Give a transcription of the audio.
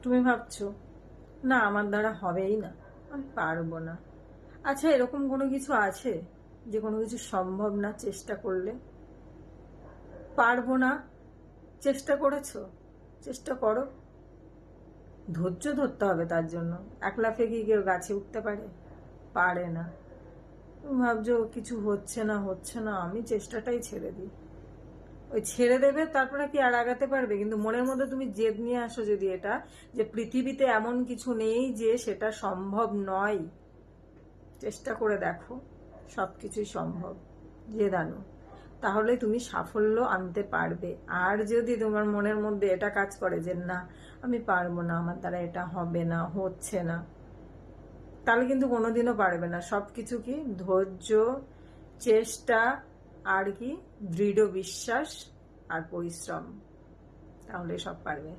তুমি ভাবছো না আমার দ্বারা হবেই না, আমি পারবো না। আচ্ছা, এরকম কোনো কিছু আছে যে কোনো কিছু সম্ভব না চেষ্টা করলে? পারবো না, চেষ্টা করেছো? চেষ্টা করো। ধৈর্য ধরতে হবে তার জন্য। এক লাফে কি কেউ গাছে উঠতে পারে? পারে না। তুমি ভাবছো কিছু হচ্ছে না হচ্ছে না, আমি চেষ্টাটাই ছেড়ে দিই। ওই ছেড়ে দেবে, তারপরে কি আর আগাতে পারবে? কিন্তু মনের মধ্যে তুমি জেদ নিয়ে আসো যদি, এটা যে পৃথিবীতে এমন কিছু নেই যে সেটা সম্ভব নয়। চেষ্টা করে দেখো, সবকিছুই সম্ভব। জেদ আনো, তাহলে তুমি সাফল্য আনতে পারবে। আর যদি তোমার মনের মধ্যে এটা কাজ করে যে না আমি পারবো না, আমার দ্বারা এটা হবে না, হচ্ছে না, তাহলে কিন্তু কোনোদিনও পারবে না। সবকিছু কি ধৈর্য, চেষ্টা, আর কি দৃঢ় বিশ্বাস আর পরিশ্রম, তাহলে সব পারবে।